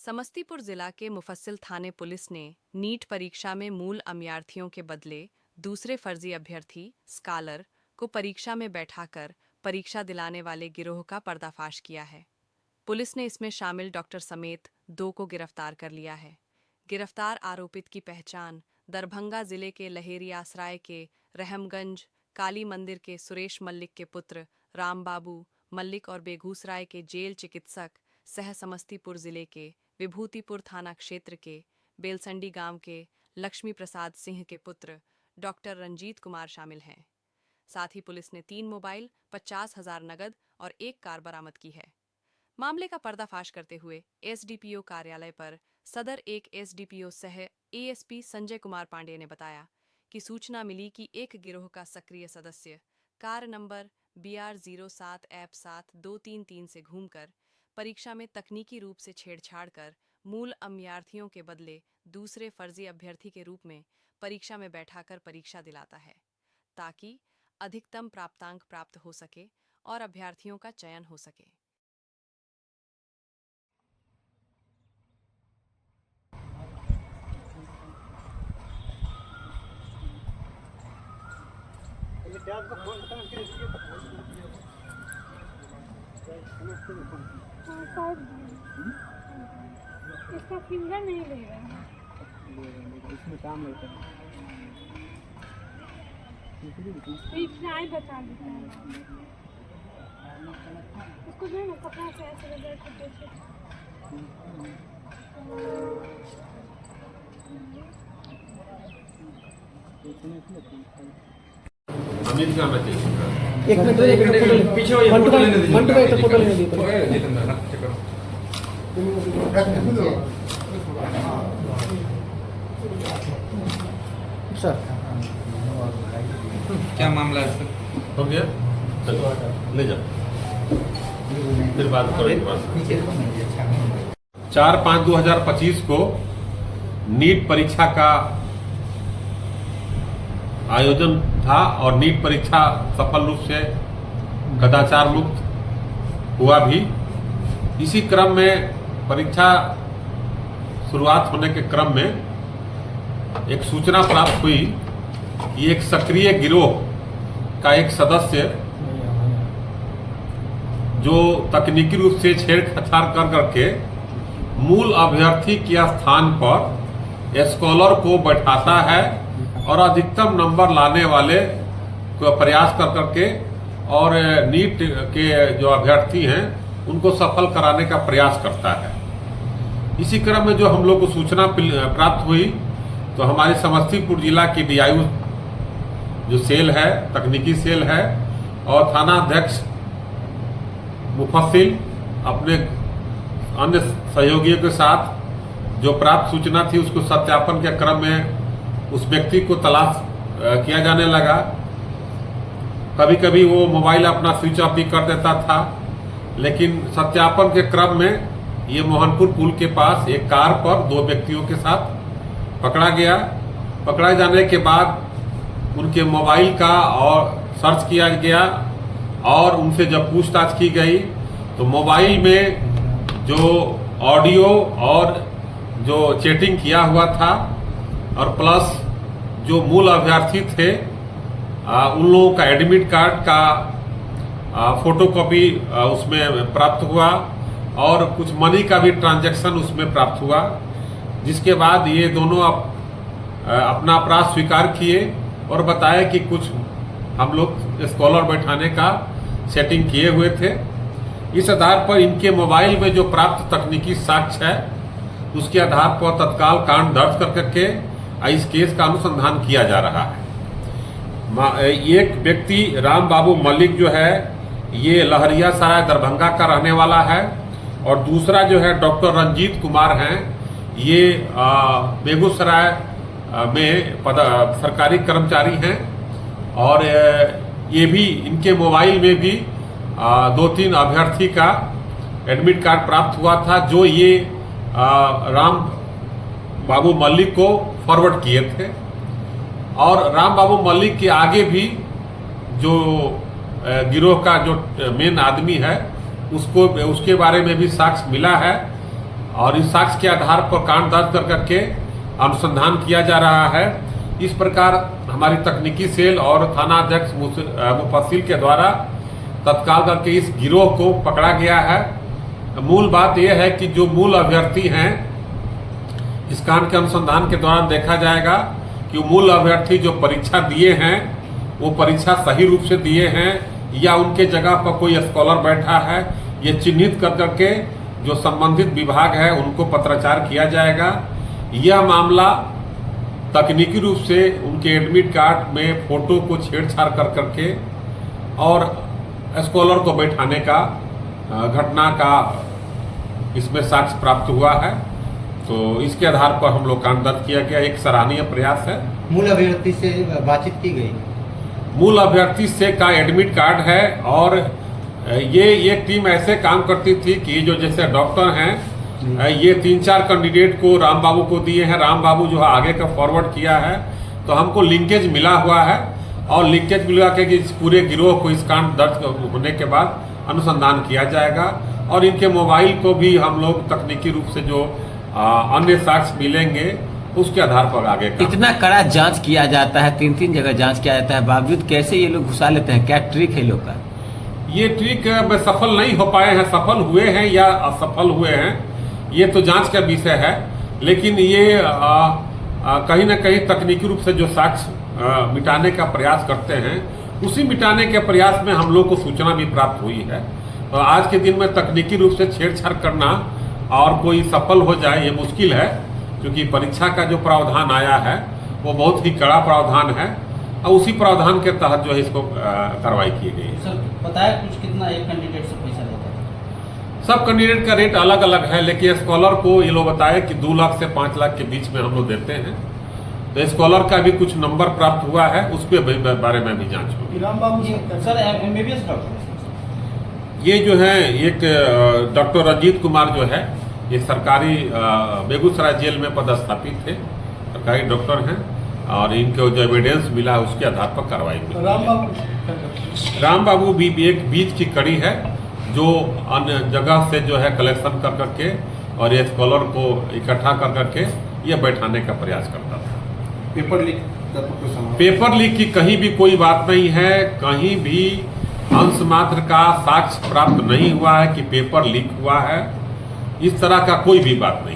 समस्तीपुर जिला के मुफस्सिल थाने पुलिस ने नीट परीक्षा में मूल अम्यार्थियों के बदले दूसरे फर्जी अभ्यर्थी स्कॉलर को परीक्षा में बैठाकर परीक्षा दिलाने वाले गिरोह का पर्दाफाश किया है। पुलिस ने इसमें शामिल डॉक्टर समेत 2 को गिरफ्तार कर लिया है। गिरफ्तार आरोपित की पहचान दरभंगा जिले के लहेरी आसराय के रहमगंज काली मंदिर के सुरेश मल्लिक के पुत्र रामबाबू मल्लिक और बेगूसराय के जेल चिकित्सक सह समस्तीपुर जिले के विभूतिपुर थाना क्षेत्र के बेलसंडी गांव के लक्ष्मी प्रसाद सिंह के पुत्र डॉक्टर रंजीत कुमार शामिल हैं। साथ ही पुलिस ने 3 मोबाइल, 50,000 नगद और 1 कार बरामद की है। मामले का पर्दाफाश करते हुए एसडीपीओ कार्यालय पर सदर एक एसडीपीओ सह एएसपी संजय कुमार पांडे ने बताया कि सूचना मिली कि एक गिरोह का सक्रिय सदस्य कार नंबर BR07 F7 233 से घूमकर परीक्षा में तकनीकी रूप से छेड़छाड़ कर मूल अम्यार्थियों के बदले दूसरे फर्जी अभ्यर्थी के रूप में परीक्षा में बैठाकर परीक्षा दिलाता है, ताकि अधिकतम प्राप्तांक प्राप्त हो सके और अभ्यर्थियों का चयन हो सके। इसका फिंगर नहीं ले रहा है। इसमें काम रहता है। फ्राई बचा देता है। उसको जो है ना कपड़ा से ऐसे रगड़ के देखे। अमित का बच्चे एक मिनट पीछे फोटो लेने दीजिए। मंटू भाई तो फोटो लेने दीजिए। सर क्या मामला है सर? हो गया, चलो ले जाओ, फिर बात करो। 4/5/2025 को नीट परीक्षा का आयोजन था और नीट परीक्षा सफल रूप से कदाचार मुक्त हुआ भी। इसी क्रम में परीक्षा शुरुआत होने के क्रम में एक सूचना प्राप्त हुई कि एक सक्रिय गिरोह का एक सदस्य जो तकनीकी रूप से छेड़छाड़ कर करके मूल अभ्यर्थी के स्थान पर स्कॉलर को बैठाता है और अधिकतम नंबर लाने वाले को प्रयास कर करके और नीट के जो अभ्यर्थी हैं उनको सफल कराने का प्रयास करता है। इसी क्रम में जो हम लोग को सूचना प्राप्त हुई तो हमारे समस्तीपुर जिला की DIU जो सेल है, तकनीकी सेल है, और थाना अध्यक्ष मुफस्सिल अपने अन्य सहयोगियों के साथ जो प्राप्त सूचना थी उसको सत्यापन के क्रम में उस व्यक्ति को तलाश किया जाने लगा। कभी कभी वो मोबाइल अपना स्विच ऑफ भी कर देता था, लेकिन सत्यापन के क्रम में ये मोहनपुर पुल के पास एक कार पर 2 व्यक्तियों के साथ पकड़ा गया। पकड़ाए जाने के बाद उनके मोबाइल का और सर्च किया गया और उनसे जब पूछताछ की गई तो मोबाइल में जो ऑडियो और जो चैटिंग किया हुआ था और प्लस जो मूल अभ्यर्थी थे उन लोगों का एडमिट कार्ड का फोटोकॉपी उसमें प्राप्त हुआ और कुछ मनी का भी ट्रांजैक्शन उसमें प्राप्त हुआ, जिसके बाद ये दोनों अपना अपराध स्वीकार किए और बताया कि कुछ हम लोग स्कॉलर बैठाने का सेटिंग किए हुए थे। इस आधार पर इनके मोबाइल में जो प्राप्त तकनीकी साक्ष्य है उसके आधार पर तत्काल कांड दर्ज करके इस केस का अनुसंधान किया जा रहा है। एक व्यक्ति रामबाबू मल्लिक जो है ये लहरिया सराय दरभंगा का रहने वाला है और दूसरा जो है डॉक्टर रंजीत कुमार हैं, ये बेगूसराय में सरकारी कर्मचारी हैं और ये भी इनके मोबाइल में भी 2-3 अभ्यर्थी का एडमिट कार्ड प्राप्त हुआ था जो ये राम बाबू मल्लिक को फॉरवर्ड किए थे। और राम बाबू मल्लिक के आगे भी जो गिरोह का जो मेन आदमी है उसके बारे में भी साक्ष्य मिला है और इस साक्ष्य के आधार पर कांड दर्ज कर करके अनुसंधान किया जा रहा है। इस प्रकार हमारी तकनीकी सेल और थाना अध्यक्ष मुफस्सिल के द्वारा तत्काल करके इस गिरोह को पकड़ा गया है। मूल बात यह है कि जो मूल अभ्यर्थी हैं, इस कांड के अनुसंधान के दौरान देखा जाएगा कि मूल अभ्यर्थी जो परीक्षा दिए हैं वो परीक्षा सही रूप से दिए हैं या उनके जगह पर कोई स्कॉलर बैठा है, ये चिन्हित कर करके जो संबंधित विभाग है उनको पत्राचार किया जाएगा। यह मामला तकनीकी रूप से उनके एडमिट कार्ड में फोटो को छेड़छाड़ कर करके और स्कॉलर को बैठाने का घटना का इसमें साक्ष्य प्राप्त हुआ है। तो इसके आधार पर हम लोग कांड दर्ज किया गया। एक सराहनीय प्रयास है। मूल अभ्यर्थी से बातचीत की गई। मूल अभ्यर्थी से का एडमिट कार्ड है और ये टीम ऐसे काम करती थी कि जो जैसे डॉक्टर हैं, ये 3-4 कैंडिडेट को राम बाबू को दिए हैं। राम बाबू जो है आगे का फॉरवर्ड किया है, तो हमको लिंकेज मिला हुआ है और लिंकेज मिला के इस पूरे गिरोह को इस कांड दर्ज होने के बाद अनुसंधान किया जाएगा और इनके मोबाइल को भी हम लोग तकनीकी रूप से जो अन्य साक्ष्य मिलेंगे उसके आधार पर आगे इतना कड़ा जांच किया जाता है, 3-3 जगह जांच किया जाता है, बावजूद कैसे ये लोग घुसा लेते हैं? क्या ट्रिक है लोग का? ये ट्रिक में सफल नहीं हो पाए हैं, सफल हुए हैं या असफल हुए हैं ये तो जांच का विषय है। लेकिन ये कहीं ना कहीं तकनीकी रूप से जो साक्ष्य मिटाने का प्रयास करते हैं, उसी मिटाने के प्रयास में हम लोग को सूचना भी प्राप्त हुई है। और आज के दिन में तकनीकी रूप से छेड़छाड़ करना और कोई सफल हो जाए ये मुश्किल है, क्योंकि परीक्षा का जो प्रावधान आया है वो बहुत ही कड़ा प्रावधान है और उसी प्रावधान के तहत जो है इसको कार्रवाई की गई है। सर बताया कुछ कितना एक कैंडिडेट से पैसा लेता है? सब कैंडिडेट का रेट अलग अलग है, लेकिन स्कॉलर को ये लोग बताए कि 2 लाख से 5 लाख के बीच में हम लोग देते हैं। तो स्कॉलर का भी कुछ नंबर प्राप्त हुआ है, उसके बारे में भी जांच होगी। सर MBBS डॉक्टर ये जो है एक डॉक्टर रंजीत कुमार जो है, ये सरकारी बेगूसराय जेल में पदस्थापित थे, सरकारी डॉक्टर हैं और इनको जो एविडेंस मिला उसके आधार पर कार्रवाई हुई। राम बाबू भी एक बीच की कड़ी है जो अन्य जगह से जो है कलेक्शन कर करके और ये स्कॉलर को इकट्ठा कर करके ये बैठाने का प्रयास करता था। पेपर लीक की कहीं भी कोई बात नहीं है, कहीं भी अंश मात्र का साक्ष्य प्राप्त नहीं हुआ है कि पेपर लीक हुआ है, इस तरह का कोई भी बात नहीं।